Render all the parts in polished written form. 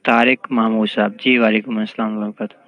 طارق محمود صاحب جی، وعلیکم السلام ورحمۃ اللہ وبرکاتہ۔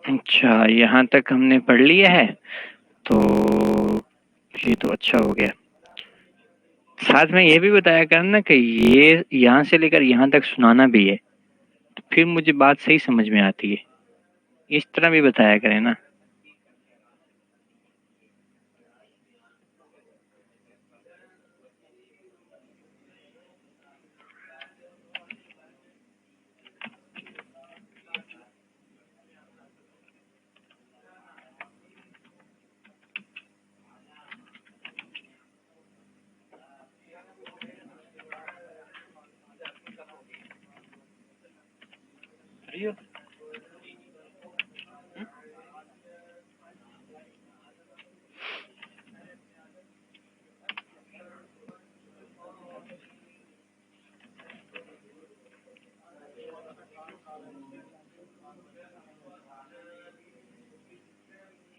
اچھا، یہاں تک ہم نے پڑھ لیا ہے تو یہ تو اچھا ہو گیا۔ ساتھ میں یہ بھی بتایا کرنا کہ یہ یہاں سے لے کر یہاں تک سنانا بھی ہے، تو پھر مجھے بات صحیح سمجھ میں آتی ہے، اس طرح بھی بتایا کریں نا۔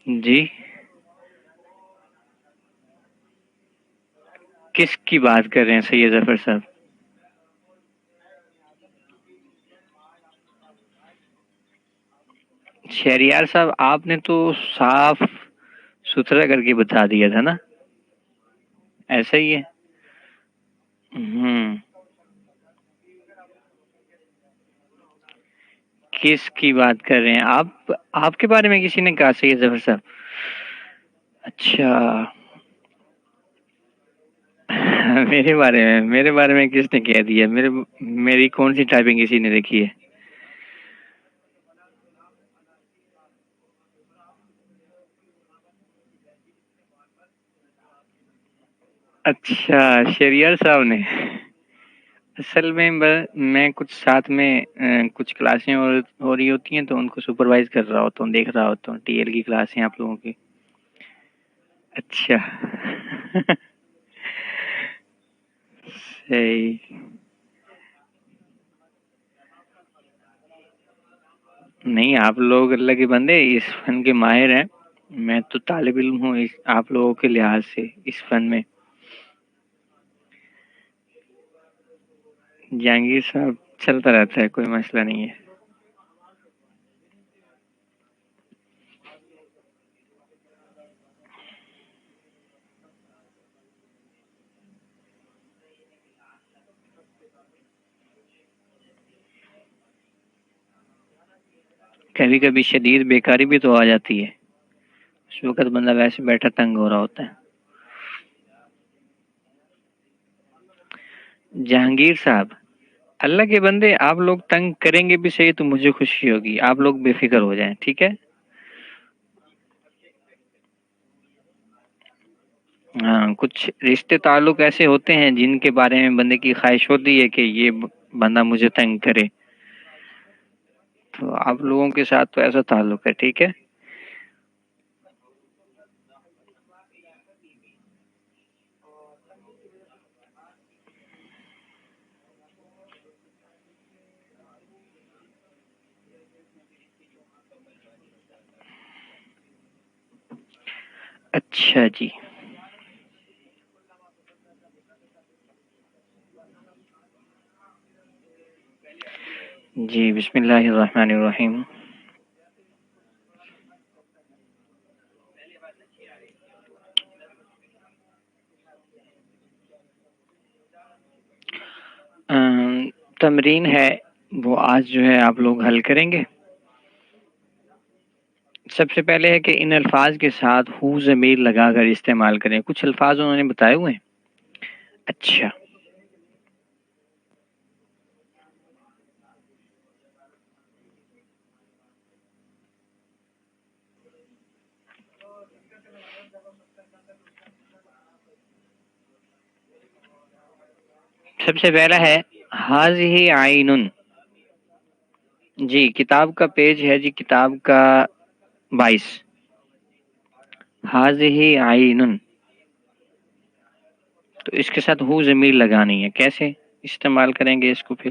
جی، کس کی بات کر رہے ہیں سید ظفر صاحب؟ شہریار صاحب، آپ نے تو صاف ستھرا کر کے بتا دیا تھا نا، ایسا ہی ہے۔ کس کی بات کر رہے ہیں آپ کے بارے میں کسی نے کہا سید ظفر صاحب؟ اچھا میرے بارے میں کس نے کہہ دیا؟ میری کون سی ٹائپنگ کسی نے دیکھی ہے؟ اچھا، شہریار صاحب نے؟ اصل میں میں کچھ ساتھ میں کچھ کلاسیں ہو رہی ہوتی ہیں تو ان کو سپروائز کر رہا ہوتا ہوں، دیکھ رہا ہوتا ہوں، ٹی ایل کی کلاسیں آپ لوگوں کی۔ اچھا صحیح۔ نہیں، آپ لوگ اللہ کے بندے اس فن کے ماہر ہیں، میں تو طالب علم ہوں آپ لوگوں کے لحاظ سے اس فن میں۔ جہانگیر صاحب چلتا رہتا ہے، کوئی مسئلہ نہیں ہے۔ کبھی کبھی شدید بیکاری بھی تو آ جاتی ہے، اس وقت بندہ ویسے بیٹھا تنگ ہو رہا ہوتا ہے۔ جہانگیر صاحب، اللہ کے بندے آپ لوگ تنگ کریں گے بھی صحیح تو مجھے خوشی ہوگی، آپ لوگ بے فکر ہو جائیں، ٹھیک ہے؟ ہاں، کچھ رشتے تعلق ایسے ہوتے ہیں جن کے بارے میں بندے کی خواہش ہوتی ہے کہ یہ بندہ مجھے تنگ کرے، تو آپ لوگوں کے ساتھ تو ایسا تعلق ہے، ٹھیک ہے؟ اچھا جی، جی بسم اللہ الرحمن الرحیم۔ تمرین ہے وہ آج جو ہے آپ لوگ حل کریں گے۔ سب سے پہلے ہے کہ ان الفاظ کے ساتھ ہو ضمیر لگا کر استعمال کریں، کچھ الفاظ انہوں نے بتائے ہوئے ہیں اچھا سب سے پہلا ہے ہاذہ عین. جی کتاب کا پیج ہے جی، کتاب کا 22. ہاذہ عین، تو اس کے ساتھ ہو ضمیر لگانی ہے. کیسے استعمال کریں گے اس کو پھر؟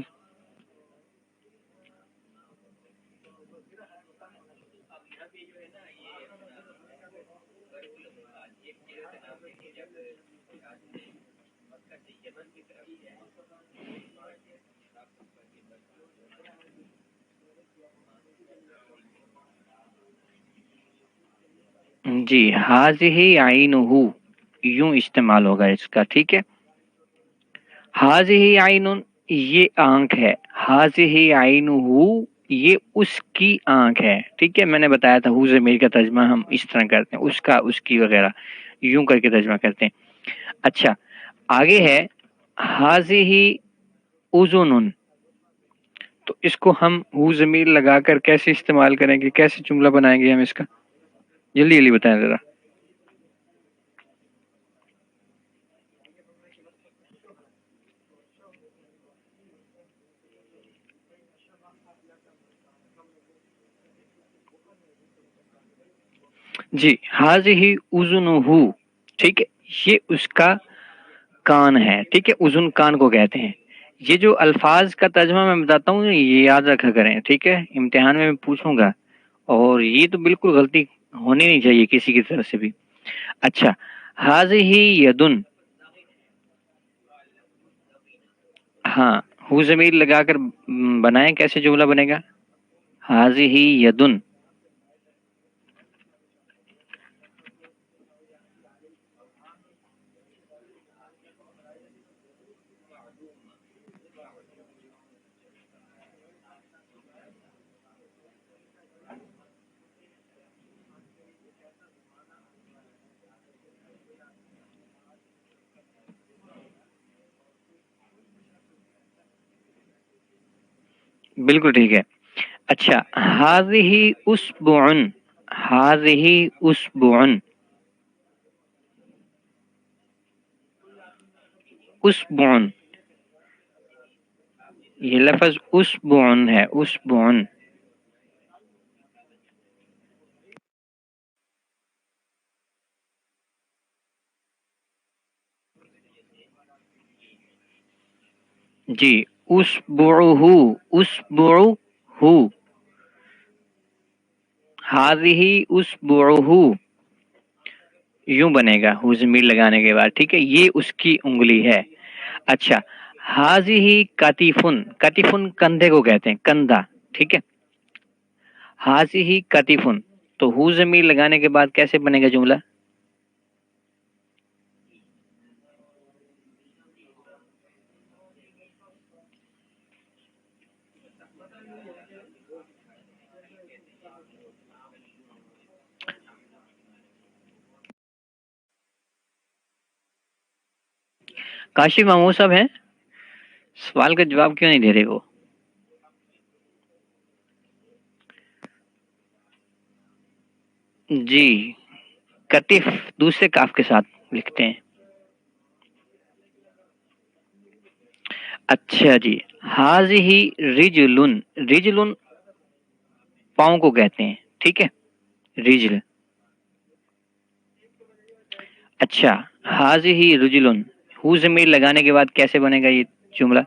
جی ہاذہ عینہ، یوں استعمال ہوگا اس کا. ٹھیک ہے، ہاذہ عین یہ آنکھ ہے، ہاذہ عینہ یہ اس کی آنکھ ہے. ٹھیک ہے، میں نے بتایا تھا ہو ضمیر کا ترجمہ ہم اس طرح کرتے ہیں، اس کا، اس کی وغیرہ یوں کر کے ترجمہ کرتے ہیں. اچھا آگے ہے ہاذہ اذن، تو اس کو ہم ہو ضمیر لگا کر کیسے استعمال کریں گے، کیسے جملہ بنائیں گے ہم اس کا؟ جلدی جلدی بتائیں ذرا. جی ہاذہ اذنہ، ٹھیک ہے، یہ اس کا کان ہے. ٹھیک ہے، اذن کان کو کہتے ہیں. یہ جو الفاظ کا ترجمہ میں بتاتا ہوں یہ یاد رکھا کریں. ٹھیک ہے، امتحان میں پوچھوں گا، اور یہ تو بالکل غلطی ہونی نہیں چاہیے کسی کی طرف سے بھی. اچھا ہاذہ یدن، ہاں ہو ضمیر لگا کر بنائیں، کیسے جملہ بنے گا؟ ہاذہ یدن. بالکل ٹھیک ہے. اچھا ہاذہ اصبع، ہاذہ اصبع، اصبع، یہ لفظ اصبع ہے، اصبع. جی اصبعہ، اصبعہ، ہاذہ اصبعہ یوں بنے گا ہو ضمیر لگانے کے بعد. ٹھیک ہے، یہ اس کی انگلی ہے. اچھا ہاذہ کتفن، کتفن کندھے کو کہتے ہیں، کندھا. ٹھیک ہے، ہاذہ کتفن، تو ہو ضمیر لگانے کے بعد کیسے بنے گا جملہ؟ کاشف محمود صاحب ہیں؟ سوال کا جواب کیوں نہیں دے رہے وہ؟ جی کتف دوسرے کاف کے ساتھ لکھتے ہیں. اچھا جی ہاذہ رجلن، رجلن پاؤں کو کہتے ہیں. ٹھیک ہے، رجل. اچھا ہاذہ رجلن، ہو ضمیر لگانے کے بعد کیسے بنے گا یہ جملہ؟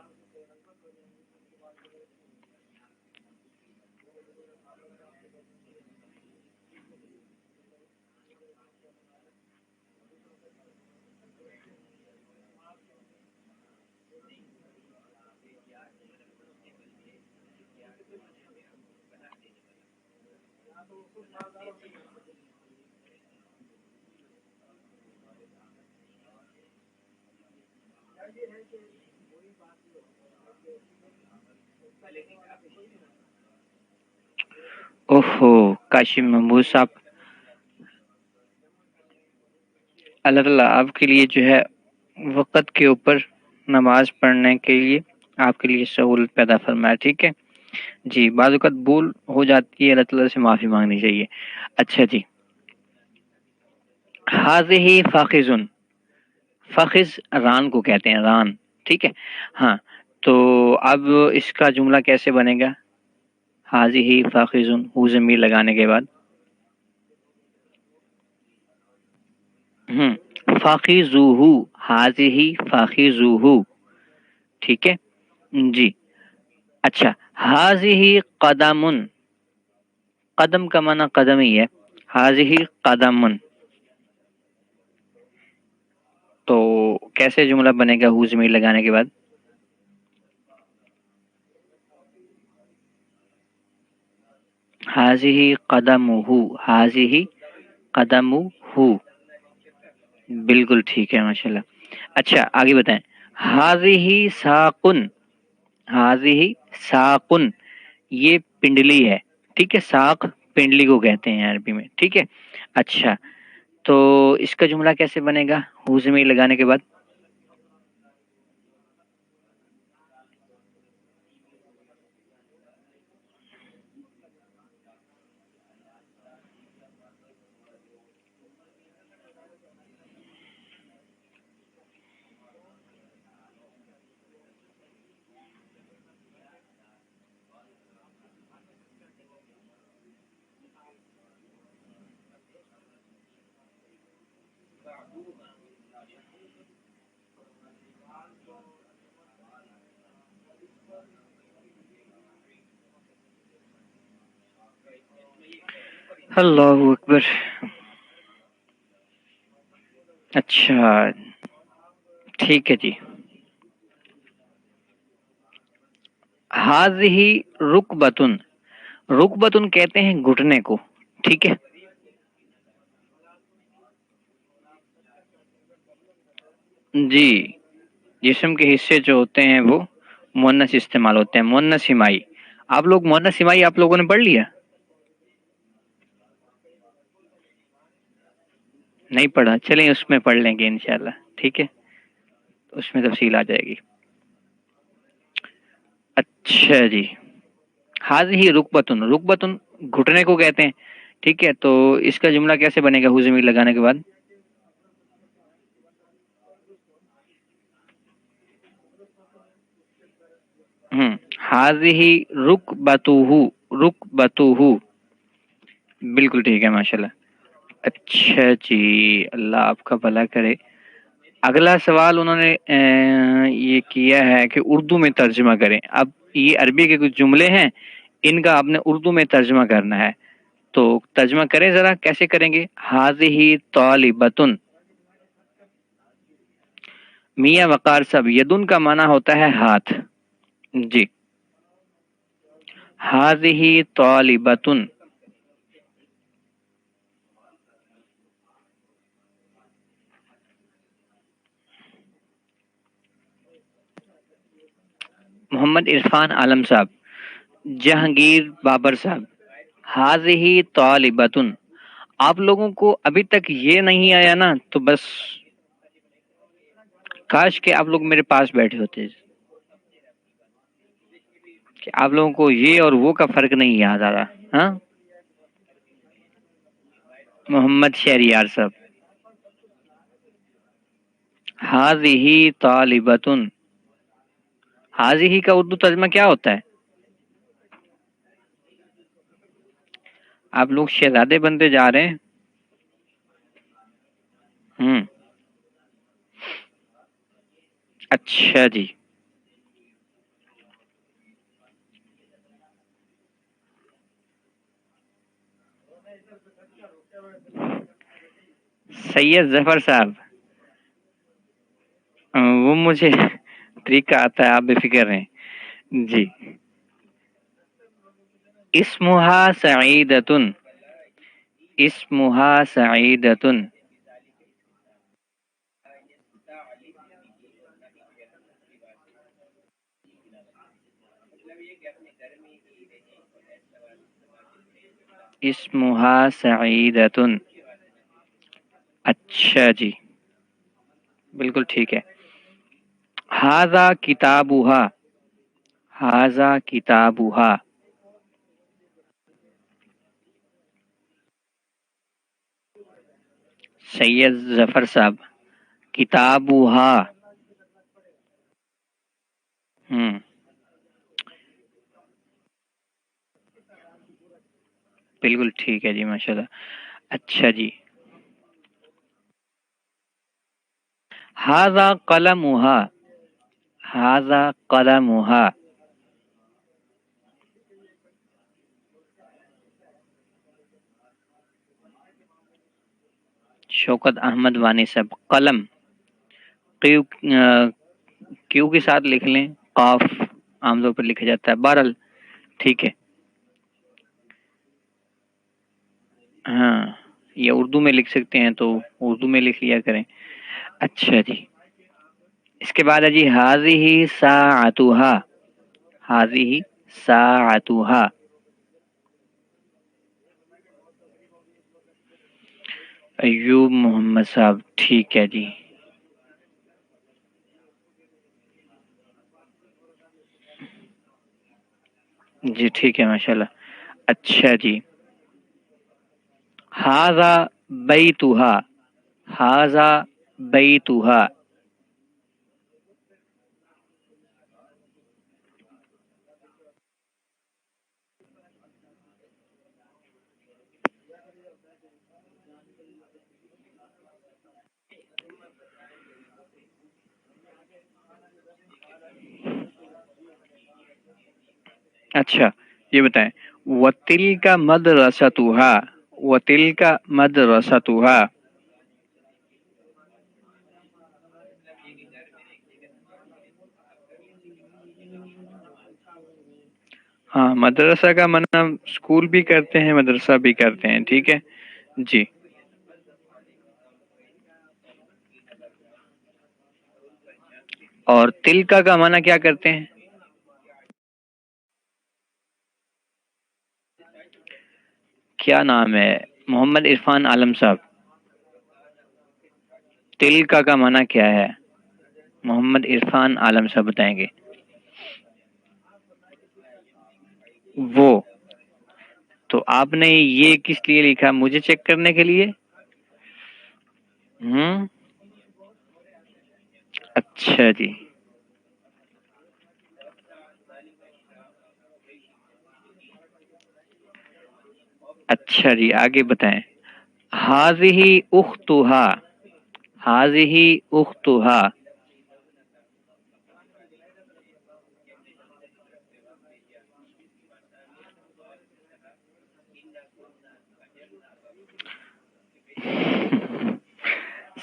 اوہو کاشف محمود صاحب، اللہ تعالیٰ آپ کے لیے جو ہے وقت کے اوپر نماز پڑھنے کے لیے آپ کے لیے سہولت پیدا فرمائے. ٹھیک ہے جی. بعض اوقات بھول ہو جاتی ہے, اللہ تعالیٰ سے معافی مانگنی چاہیے. اچھا جی. حاضہ فاخذن, فخذ ران کو کہتے ہیں, ران. ٹھیک ہے ہاں. تو اب اس کا جملہ کیسے بنے گا؟ حاضہ فاخذن, ہو ضمیر لگانے کے بعد فاخذوہ, حاضہ فاخذوہ. ٹھیک ہے جی. اچھا حاضہ قدمن, قدم کا معنی قدم ہی ہے. حاضہ قدمن, تو کیسے جملہ بنے گا ہو ضمیر لگانے کے بعد؟ حاضہ قدمہ, حاضہ قدمہ. بالکل ٹھیک ہے ماشاءاللہ. اچھا آگے بتائیں. حاضہ ساقن, حاضہ ساقن, یہ پنڈلی ہے. ٹھیک ہے, ساق پنڈلی کو کہتے ہیں عربی میں. ٹھیک ہے اچھا. تو اس کا جملہ کیسے بنے گا ہو ضمیر لگانے کے بعد؟ اللہ اکبر. اچھا ٹھیک ہے جی. حاضہ رکبتن, رکبتن کہتے ہیں گھٹنے کو. ٹھیک ہے جی. جسم کے حصے جو ہوتے ہیں وہ مؤنث استعمال ہوتے ہیں, مؤنث ہمائی. آپ لوگ مؤنث ہمائی آپ لوگوں نے پڑھ لیا؟ نہیں پڑھا, چلیں اس میں پڑھ لیں گے انشاءاللہ. ٹھیک ہے اس میں تفصیل آ جائے گی. اچھا جی. حاضہ رکبتن, رکبتن گھٹنے کو کہتے ہیں. ٹھیک ہے تو اس کا جملہ کیسے بنے گا ہو ضمیر لگانے کے بعد؟ حاضہ رکبتہ, رکبتہ. بالکل ٹھیک ہے ماشاءاللہ. اچھا جی, اللہ آپ کا بھلا کرے. اگلا سوال انہوں نے یہ کیا ہے کہ اردو میں ترجمہ کریں. اب یہ عربی کے کچھ جملے ہیں, ان کا آپ نے اردو میں ترجمہ کرنا ہے. تو ترجمہ کریں ذرا, کیسے کریں گے؟ حاضہ طالبۃن. میاں وقار صاحب, یدن کا معنی ہوتا ہے ہاتھ. جی. حاضہ طالبۃن. محمد عرفان عالم صاحب, جہانگیر بابر صاحب, حاضہ طالبۃن. آپ لوگوں کو ابھی تک یہ نہیں آیا نا, تو بس کاش کہ آپ لوگ میرے پاس بیٹھے ہوتے, کہ آپ لوگوں کو یہ اور وہ کا فرق نہیں یاد آ رہا. ہاں محمد شہریار صاحب, حاضہ طالبۃن. حاضہ کا اردو ترجمہ کیا ہوتا ہے؟ آپ لوگ شہزادے بنتے جا رہے ہیں. ہوں اچھا جی. سید ظفر صاحب, وہ مجھے طریقہ آتا ہے, آپ بے فکر رہیں. جی. اسمہا سعیدتن, اسمہا سعیدتن. اسمہا سعیدتن. اچھا جی. بالکل ٹھیک ہے. ہاذا کتابھا. ہاذا کتابھا. سید ظفر صاحب. کتابھا. بالکل ٹھیک ہے جی، ماشاء اللہ. اچھا جی. ہاذا قلمھا. ہاذا قلمھا. شوکت احمد وانی صاحب. قلم. کیو کیو کے ساتھ لکھ لیں، قاف عام طور پر لکھا جاتا ہے. بہرحال ٹھیک ہے. ہاں، یا اردو میں لکھ سکتے ہیں تو اردو میں لکھ لیا کریں. اچھا جی. اس کے بعد ہے جی حاضہ ساعتھا. حاضہ ساعتھا. ایوب محمد صاحب. ٹھیک ہے جی. جی ٹھیک ہے، ماشاء اللہ. اچھا جی. ہاذا بیتھا. ہاذا بیتھا. اچھا یہ بتائیں، وَتِلْکَ مَدْرَسَتُهَا. وَتِلْکَ مَدْرَسَتُهَا. ہاں، مدرسہ کا مطلب اسکول بھی کرتے ہیں، مدرسہ بھی کرتے ہیں. ٹھیک ہے جی. اور تلکا کا معنی کیا کرتے ہیں؟ کیا نام ہے محمد عرفان عالم صاحب؟ تلکا کا معنی کیا ہے؟ محمد عرفان عالم صاحب بتائیں گے. وہ. تو آپ نے یہ کس لیے لکھا؟ مجھے چیک کرنے کے لیے؟ ہوں. اچھا جی. اچھا جی، آگے بتائیں. حاذہ اختھا. حاذہ اختھا.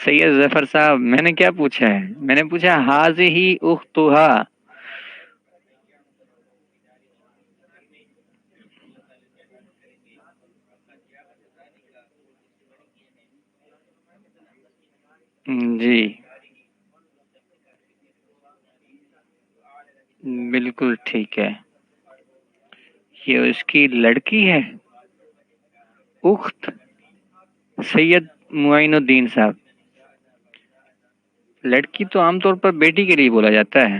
سید ظفر صاحب، میں نے کیا پوچھا ہے؟ میں نے پوچھا حاذہ اختھا. جی بالکل ٹھیک ہے. یہ اس کی لڑکی ہے. اخت. سید معین الدین صاحب. لڑکی تو عام طور پر بیٹی کے لیے بولا جاتا ہے.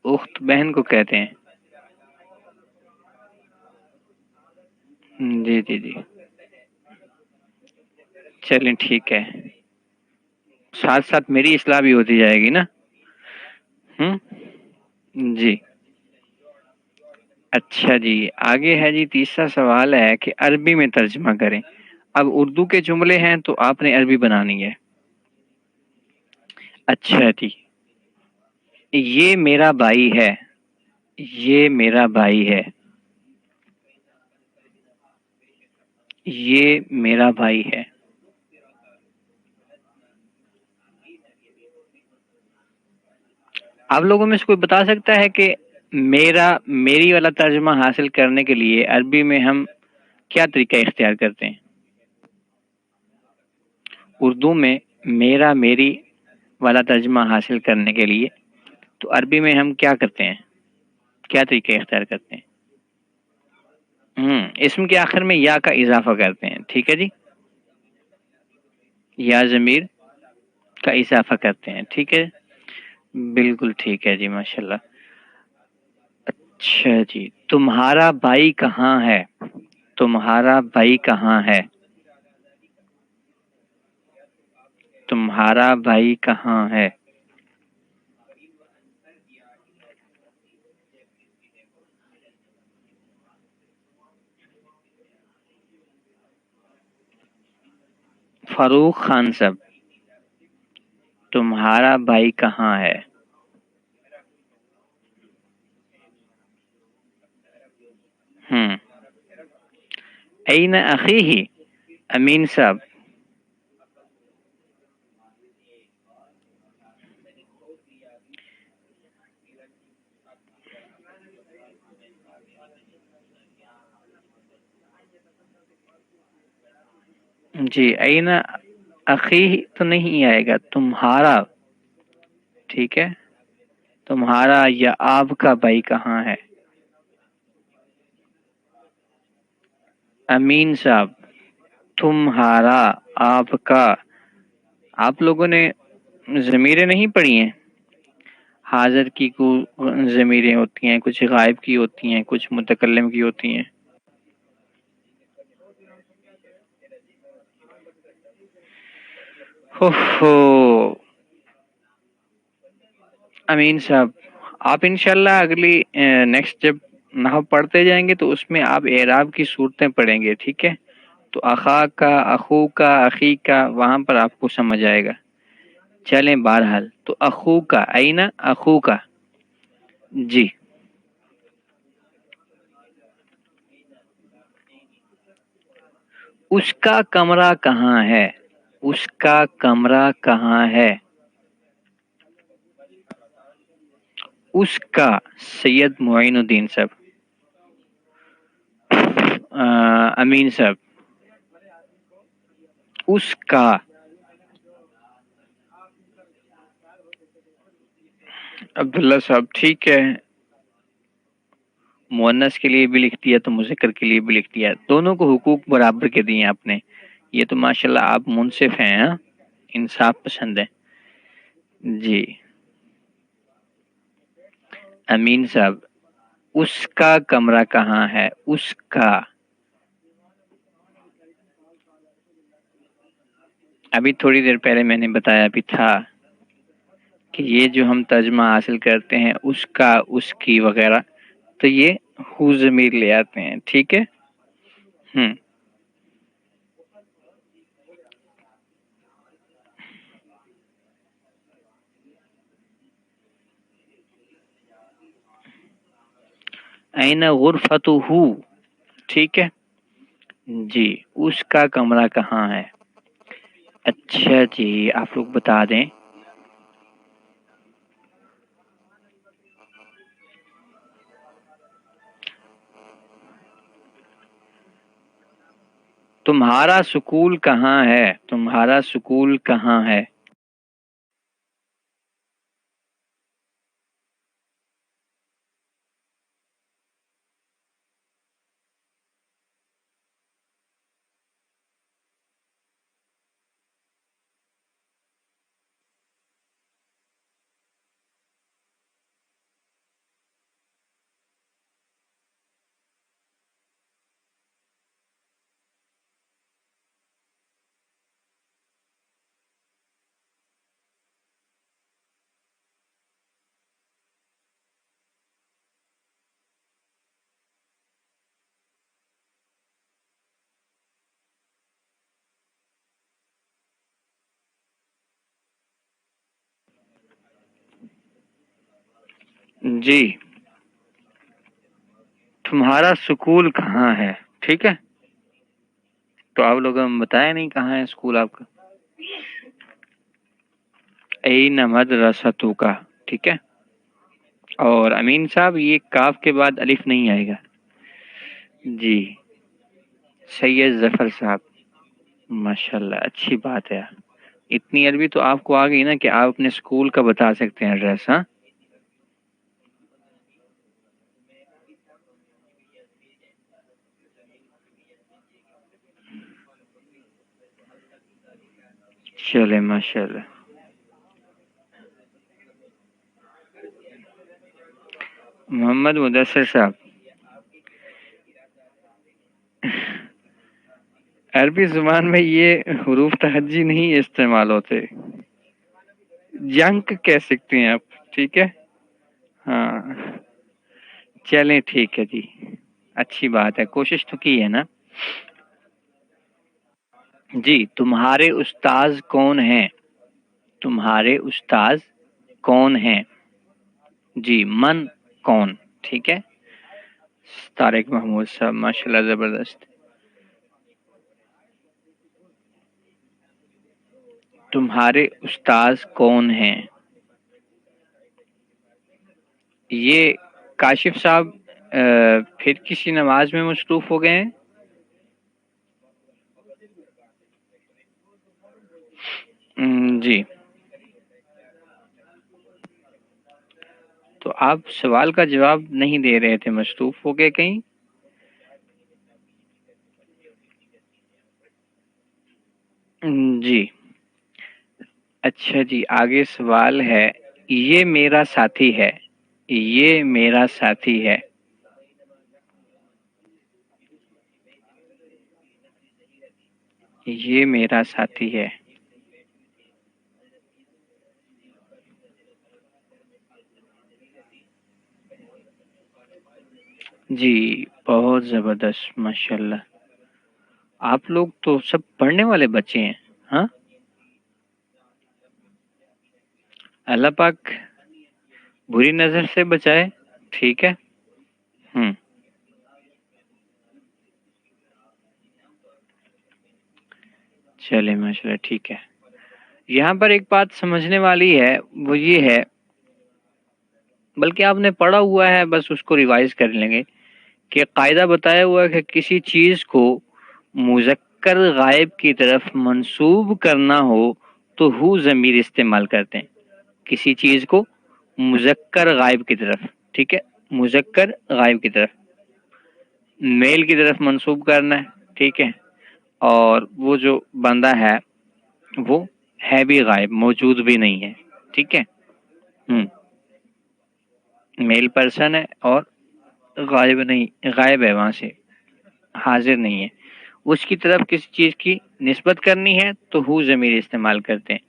اخت بہن کو کہتے ہیں. جی جی جی. چلیں ٹھیک ہے. ساتھ ساتھ میری اصلاح بھی ہوتی جائے گی نا. ہوں. جی. اچھا جی، آگے ہے جی تیسرا سوال ہے کہ عربی میں ترجمہ کریں. اب اردو کے جملے ہیں تو آپ نے عربی بنانی ہے. اچھا جی. یہ میرا بھائی ہے. یہ میرا بھائی ہے. یہ میرا بھائی ہے. آپ لوگوں میں سے کوئی بتا سکتا ہے کہ میری والا ترجمہ حاصل کرنے کے لیے عربی میں ہم کیا طریقہ اختیار کرتے ہیں؟ اردو میں میرا میری والا ترجمہ حاصل کرنے کے لیے تو عربی میں ہم کیا کرتے ہیں؟ کیا طریقہ اختیار کرتے ہیں؟ اسم کے آخر میں یا کا اضافہ کرتے ہیں. ٹھیک ہے جی. یا ضمیر کا اضافہ کرتے ہیں. ٹھیک ہے، بالکل ٹھیک ہے جی، ماشاء اللہ. اچھا جی، تمہارا بھائی کہاں ہے؟ تمہارا بھائی کہاں ہے؟ تمہارا بھائی کہاں ہے؟ فاروق خان صاحب، تمہارا بھائی کہاں ہے؟ ہم این اخیہ، امین صاحب. جی، این اخیہ تو نہیں آئے گا، تمہارا. ٹھیک ہے، تمہارا یا آپ کا بھائی کہاں ہے؟ امین صاحب، تمہارا، آپ کا. آپ لوگوں نے ضمیریں نہیں پڑھی ہیں؟ حاضر کی کو ضمیریں ہوتی ہیں، کچھ غائب کی ہوتی ہیں، کچھ متکلم کی ہوتی ہیں. ہو امین صاحب، آپ انشاءاللہ اگلی نیکسٹ جب نحو پڑھتے جائیں گے تو اس میں آپ اعراب کی صورتیں پڑھیں گے. ٹھیک ہے، تو اخا کا، اخو کا، اخی کا، وہاں پر آپ کو سمجھ آئے گا. چلیں بہرحال، تو اخو کا، اینا اخو کا. جی، اس کا کمرہ کہاں ہے؟ اس کا کمرہ کہاں ہے؟ اس کا، سید معین الدین صاحب. امین صاحب، اس کا. عبداللہ صاحب، ٹھیک ہے. مؤنث کے لیے بھی لکھ دیا تو مذکر کے لیے بھی لکھ دیا، دونوں کو حقوق برابر کے دیے آپ نے. یہ تو ماشاءاللہ آپ منصف ہیں، ہاں؟ انصاف پسند ہیں. جی، امین صاحب، اس کا کمرہ کہاں ہے؟ اس کا. ابھی تھوڑی دیر پہلے میں نے بتایا بھی تھا کہ یہ جو ہم ترجمہ حاصل کرتے ہیں، اس کا، اس کی وغیرہ، تو یہ ہو ضمیر لے آتے ہیں. ٹھیک ہے. ہم این غرفتہ. ٹھیک ہے جی، اس کا کمرہ کہاں ہے؟ اچھا جی، آپ لوگ بتا دیں. تمہارا سکول کہاں ہے؟ تمہارا سکول کہاں ہے؟ جی، تمہارا سکول کہاں ہے؟ ٹھیک ہے، تو آپ لوگوں نے بتایا نہیں کہاں ہے اسکول آپ کا. این مدرستو کا. ٹھیک ہے، اور امین صاحب، یہ کاف کے بعد الف نہیں آئے گا. جی، سید ظفر صاحب، ماشاءاللہ، اچھی بات ہے. اتنی عربی تو آپ کو آ گئی نا کہ آپ اپنے اسکول کا بتا سکتے ہیں ایڈریس. ہاں، چلے ماشاء اللہ. محمد مدثر صاحب، عربی زبان میں یہ حروف تہجی نہیں استعمال ہوتے. جنک کہہ سکتے ہیں آپ. ٹھیک ہے. ہاں چلیں ٹھیک ہے جی، اچھی بات ہے، کوشش تو کی ہے نا. جی، تمہارے استاذ کون ہیں؟ تمہارے استاذ کون ہیں؟ جی، من کون. ٹھیک ہے. طارق محمود صاحب ماشاء اللہ زبردست. تمہارے استاذ کون ہیں؟ یہ کاشف صاحب پھر کسی نماز میں مصروف ہو گئے ہیں؟ جی، تو آپ سوال کا جواب نہیں دے رہے تھے، مصروف ہو گئے کہیں؟ جی اچھا جی، آگے سوال ہے، یہ میرا ساتھی ہے. یہ میرا ساتھی ہے. یہ میرا ساتھی ہے. جی بہت زبردست ماشاء اللہ. آپ لوگ تو سب پڑھنے والے بچے ہیں. ہاں، اللہ پاک بری نظر سے بچائے. ٹھیک ہے. ہوں چلے ماشاء اللہ ٹھیک ہے. یہاں پر ایک بات سمجھنے والی ہے، وہ یہ ہے، بلکہ آپ نے پڑھا ہوا ہے، بس اس کو ریوائز کر لیں گے، کہ قاعدہ بتایا ہوا ہے کہ کسی چیز کو مذکر غائب کی طرف منسوب کرنا ہو تو ہو ضمیر استعمال کرتے ہیں. کسی چیز کو مذکر غائب کی طرف، ٹھیک ہے، مذکر غائب کی طرف میل کی طرف منسوب کرنا ہے. ٹھیک ہے. اور وہ جو بندہ ہے وہ ہے بھی غائب، موجود بھی نہیں ہے. ٹھیک ہے. ہوں میل پرسن ہے اور غائب نہیں، غائب ہے، وہاں سے حاضر نہیں ہے. اس کی طرف کسی چیز کی نسبت کرنی ہے تو ہو ضمیر استعمال کرتے ہیں.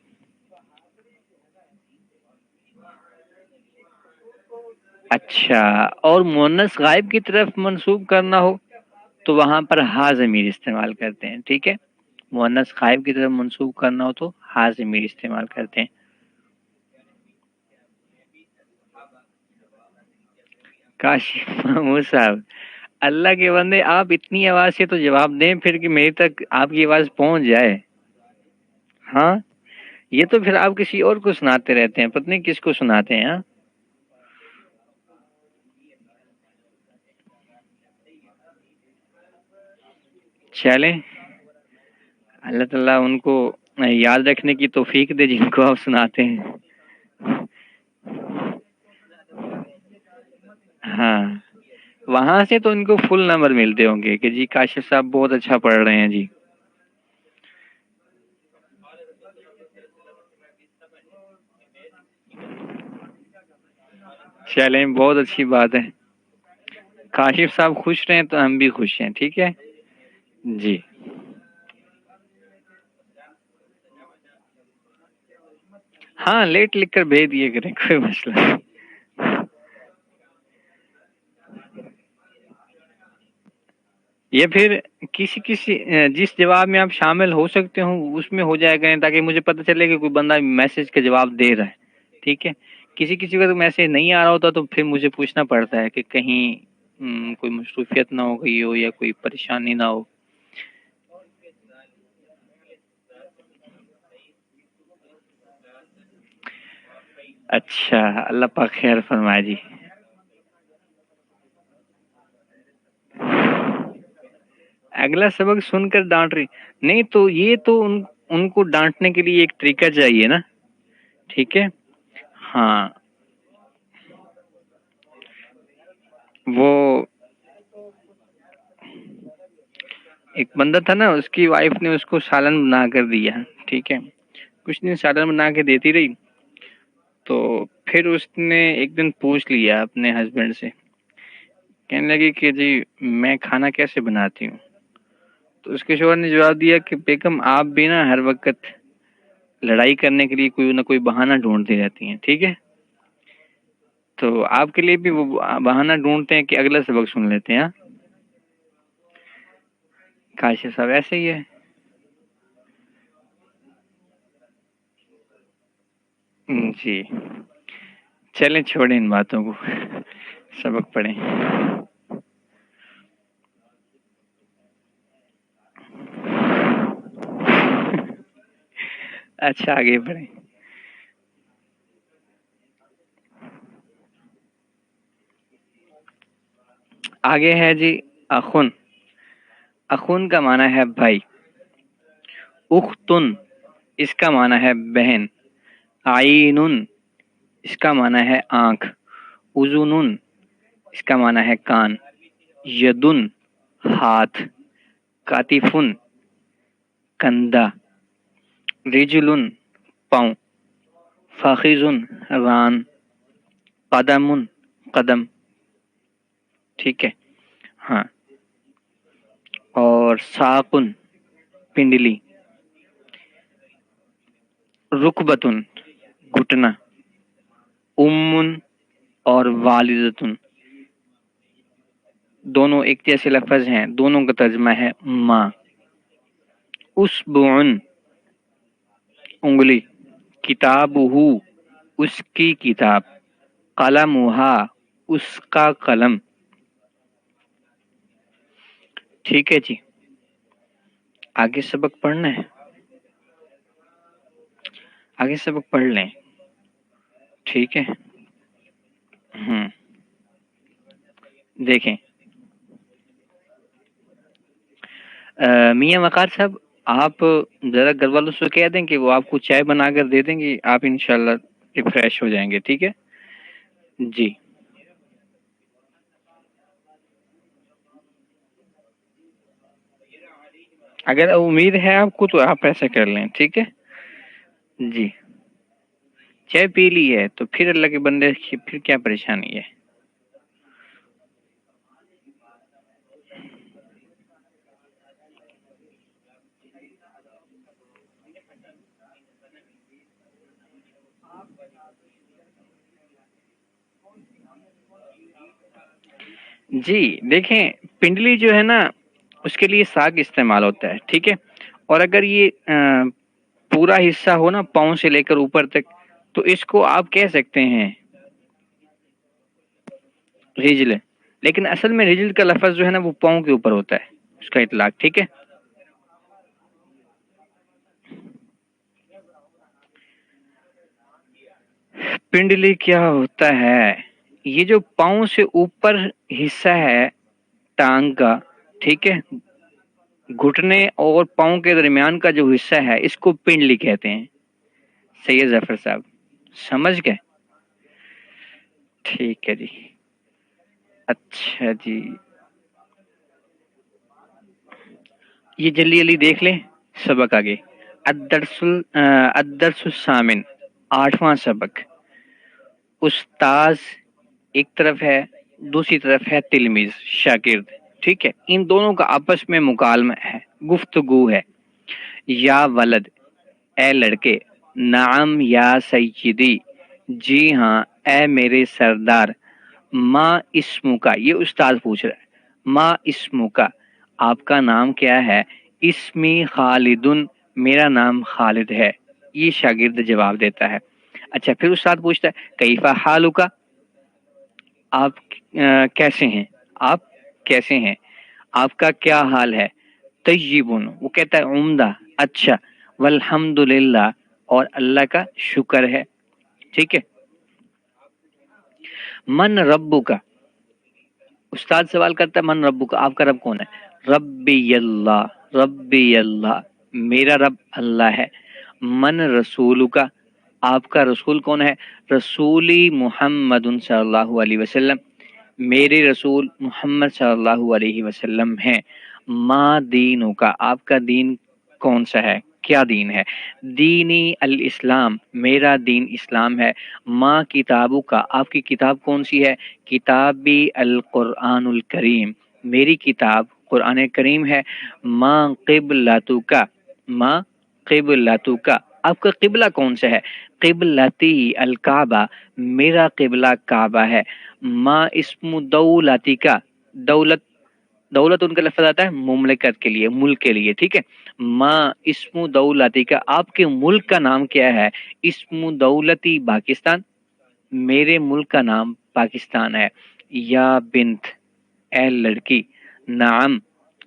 اچھا، اور مونس غائب کی طرف منسوب کرنا ہو تو وہاں پر ہا ضمیر استعمال کرتے ہیں. ٹھیک ہے. مونس غائب کی طرف منسوب کرنا ہو تو ہا ضمیر استعمال کرتے ہیں. کاشف محمود صاحب، اللہ کے بندے، آپ اتنی آواز سے تو جواب دیں پھر کہ میری تک آپ کی آواز پہنچ جائے. ہاں، یہ تو پھر آپ کسی اور کو سناتے رہتے ہیں، پتہ نہیں کس کو سناتے ہیں. ہاں چلیں، اللہ تعالیٰ ان کو یاد رکھنے کی توفیق دے جن کو آپ سناتے ہیں. ہاں، وہاں سے تو ان کو فل نمبر ملتے ہوں گے کہ جی کاشف صاحب بہت اچھا پڑھ رہے ہیں جی. چلیں بہت اچھی بات ہے. کاشف صاحب خوش رہیں تو ہم بھی خوش ہیں. ٹھیک ہے جی. ہاں لیٹ لکھ کر بھیج دیے کریں، کوئی مسئلہ نہیں. یہ پھر کسی جس جواب میں آپ شامل ہو سکتے ہوں اس میں ہو جائے گا، تاکہ مجھے پتہ چلے کہ کوئی بندہ میسج کا جواب دے رہا ہے. ٹھیک ہے. کسی کسی وقت میسج نہیں آ رہا ہوتا تو پھر مجھے پوچھنا پڑتا ہے کہ کہیں کوئی مصروفیت نہ ہو گئی ہو یا کوئی پریشانی نہ ہو. اچھا، اللہ پاک خیر فرمائے جی. اگلا سبق سن کر ڈانٹ رہی نہیں، تو یہ تو ان کو ڈانٹنے کے لیے ایک طریقہ چاہیے نا. ٹھیک ہے. ہاں، وہ ایک بندہ تھا نا، اس کی وائف نے اس کو سالن بنا کر دیا. ٹھیک ہے. کچھ دن سالن بنا کے دیتی رہی، تو پھر اس نے ایک دن پوچھ لیا اپنے ہسبینڈ سے، کہنے لگی کہ جی میں کھانا کیسے بناتی ہوں؟ تو اس کے شوہر نے جواب دیا کہ بیگم آپ بھی نا ہر وقت لڑائی کرنے کے لیے کوئی نہ کوئی بہانہ ڈھونڈتی رہتی ہیں، ٹھیک ہے؟ تو آپ کے لیے بھی وہ بہانہ ڈھونڈتے ہیں کہ اگلا سبق سن لیتے ہیں۔ کاشف صاحب ایسے ہی ہے۔ جی چلیں چھوڑیں ان باتوں کو، سبق پڑھیں۔ اچھا آگے بڑھیں۔ آگے ہے جی اخن۔ اخن کا معنی ہے بھائی۔ اختن اس کا معنی ہے بہن۔ عین اس کا معنی ہے آنکھ۔ اذن اس کا معنی ہے کان۔ یدن ہاتھ۔ کاتفن کندھا۔ رجل پاؤں۔ فخذ ران۔ قدم قدم، ٹھیک ہے ہاں، اور ساقن پنڈلی۔ رکبتن گھٹنا۔ امن اور والدتن دونوں ایک جیسے لفظ ہیں، دونوں کا ترجمہ ہے ماں۔ اسبعن انگلی۔ کتابہ اس کی کتاب۔ قلمہا اس کا قلم، ٹھیک ہے جی۔ آگے سبق پڑھنا ہے، آگے سبق پڑھ لیں، ٹھیک ہے۔ دیکھیں میاں وقار صاحب، آپ ذرا گھر والوں سے کہہ دیں کہ وہ آپ کو چائے بنا کر دے دیں گے، آپ انشاءاللہ ریفریش ہو جائیں گے، ٹھیک ہے جی۔ اگر امید ہے آپ کو تو آپ ایسا کر لیں، ٹھیک ہے جی۔ چائے پی لی ہے تو پھر اللہ کے بندے پھر کیا پریشانی ہے؟ جی دیکھیں، پنڈلی جو ہے نا اس کے لیے ساگ استعمال ہوتا ہے، ٹھیک ہے، اور اگر یہ پورا حصہ ہو نا پاؤں سے لے کر اوپر تک تو اس کو آپ کہہ سکتے ہیں رجل، لیکن اصل میں رجل کا لفظ جو ہے نا وہ پاؤں کے اوپر ہوتا ہے، اس کا اطلاق، ٹھیک ہے۔ پنڈلی کیا ہوتا ہے؟ یہ جو پاؤں سے اوپر حصہ ہے ٹانگ کا، ٹھیک ہے، گھٹنے اور پاؤں کے درمیان کا جو حصہ ہے اس کو پنڈلی کہتے ہیں۔ سید ظفر صاحب سمجھ گئے؟ ٹھیک ہے جی، اچھا جی، یہ جلدی جلدی دیکھ لیں سبق آگے۔ الدرس الثامن، 8واں سبق۔ استاذ ایک طرف ہے، دوسری طرف ہے تلمیذ شاگرد، ٹھیک ہے، ان دونوں کا آپس میں مکالمہ ہے، گفتگو ہے۔ یا ولد اے لڑکے، نعم یا سیدی جی ہاں اے میرے سردار، ما اسمو کا، یہ استاد پوچھ رہا ہے، ما اسمو کا آپ کا نام کیا ہے؟ اسمی خالدن میرا نام خالد ہے، یہ شاگرد جواب دیتا ہے۔ اچھا پھر استاد پوچھتا ہے کیفا حالک، آپ کیسے ہیں، آپ کیسے ہیں، آپ کا کیا حال ہے؟ طیبن وہ کہتا ہے عمدہ، اچھا، والحمد للہ اور اللہ کا شکر ہے، ٹھیک ہے۔ من ربک، استاد سوال کرتا ہے من ربک آپ کا رب کون ہے؟ ربی اللہ، ربی اللہ میرا رب اللہ ہے۔ من رسولک آپ کا رسول کون ہے؟ رسولی محمد صلی اللہ علیہ وسلم میرے رسول محمد صلی اللہ علیہ وسلم ہیں۔ ما دینک آپ کا دین کون سا ہے، کیا دین ہے؟ دینی الاسلام، میرا دین اسلام ہے۔ ما کتابوں کا، آپ کی کتاب کون سی ہے؟ کتابی القرآن الکریم، میری کتاب قرآن کریم ہے۔ ما قبلتو کا، ما قبلتو کا، آپ کا قبلہ کون سا ہے؟ قبلتی الکعبہ، میرا قبلہ کعبہ ہے۔ ما اسم دولتی کا، دولت، دولت ان کا لفظ آتا ہے مملکت کے لیے، ملک کے لیے، ٹھیک ہے۔ ما اسم دولتی کا، آپ کے ملک کا نام کیا ہے؟ اسم دولتی پاکستان، میرے ملک کا نام پاکستان ہے۔ یا بنت، اے لڑکی، نعم،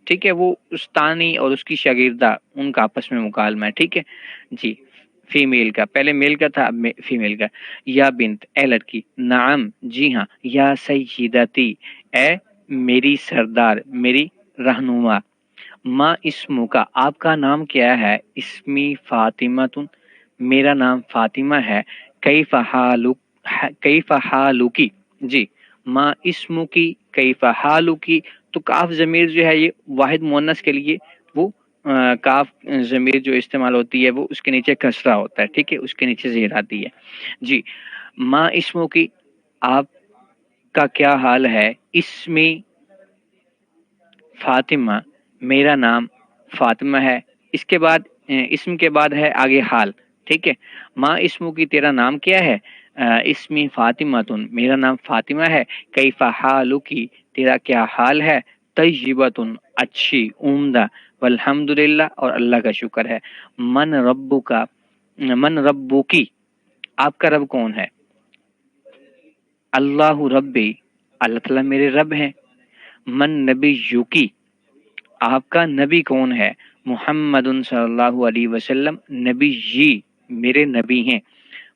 ٹھیک ہے، وہ استانی اور اس کی شاگردہ ان کا آپس میں مکالمہ ہے، ٹھیک ہے جی۔ فیمیل کا، پہلے میل کا تھا، اب فیمیل کا۔ یا بنت، اے لڑکی، نعم، جی ہاں۔ یا سیدتی، اے میری سردار، میری رہنما۔ ما اسمو کا، آپ کا نام کیا ہے؟ اسمی فاطمہ تن، میرا نام فاطمہ ہے۔ کیف حالک، کیف حالکی، جی۔ ما اسمو کی، کیف حالکی، تو کاف ضمیر جو ہے یہ واحد مؤنث کے لیے وہ کاف ضمیر جو استعمال ہوتی ہے وہ اس کے نیچے کسرہ ہوتا ہے، ٹھیک ہے، اس کے نیچے زیر آتی ہے جی۔ ما اسمو کی، آپ کا کیا حال ہے؟ اسمی فاطمہ، میرا نام فاطمہ ہے۔ اس کے بعد اسم کے بعد ہے آگے حال، ٹھیک ہے۔ ما اسمو کی، تیرا نام کیا ہے؟ اسمی فاطمہ تن، میرا نام فاطمہ ہے۔ کیف حالو کی، تیرا کیا حال ہے؟ طیبۃ، اچھی، عمدہ۔ والحمدللہ، اور اللہ کا شکر ہے۔ من ربو کا، من ربو کی، آپ کا رب کون ہے؟ اللہ ربی، اللہ تعالیٰ میرے رب ہیں۔ من نبی کی، آپ کا نبی کون ہے؟ محمد صلی اللہ علیہ وسلم، نبی جی، میرے نبی ہیں۔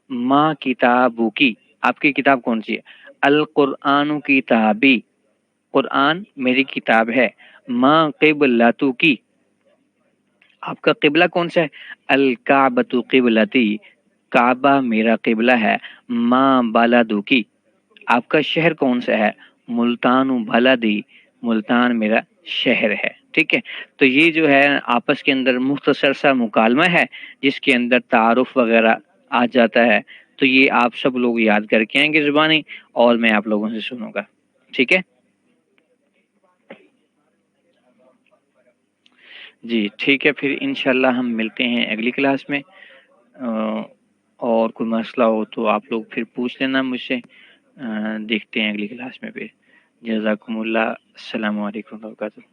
ما کتابو کی، آپ کی کتاب کون سی ہے؟ القرآن کتابی، قرآن میری کتاب ہے۔ ما قبلتو کی، آپ کا قبلہ کون سا ہے؟ الکعبۃ قبلتی، کعبہ میرا قبلہ ہے۔ ما بلدو کی، آپ کا شہر کون سا ہے؟ ملتان بلدی، ملتان میرا شہر ہے، ٹھیک ہے۔ تو یہ جو ہے آپس کے اندر مختصر سا مکالمہ ہے جس کے اندر تعارف وغیرہ آ جاتا ہے۔ تو یہ آپ سب لوگ یاد کر کے آئیں گے زبانی، اور میں آپ لوگوں سے سنوں گا، ٹھیک ہے جی۔ ٹھیک ہے، پھر انشاءاللہ ہم ملتے ہیں اگلی کلاس میں، اور کوئی مسئلہ ہو تو آپ لوگ پھر پوچھ لینا مجھ سے، دیکھتے ہیں اگلی کلاس میں پھر۔ جزاکم اللہ، السلام علیکم و برکاتہ۔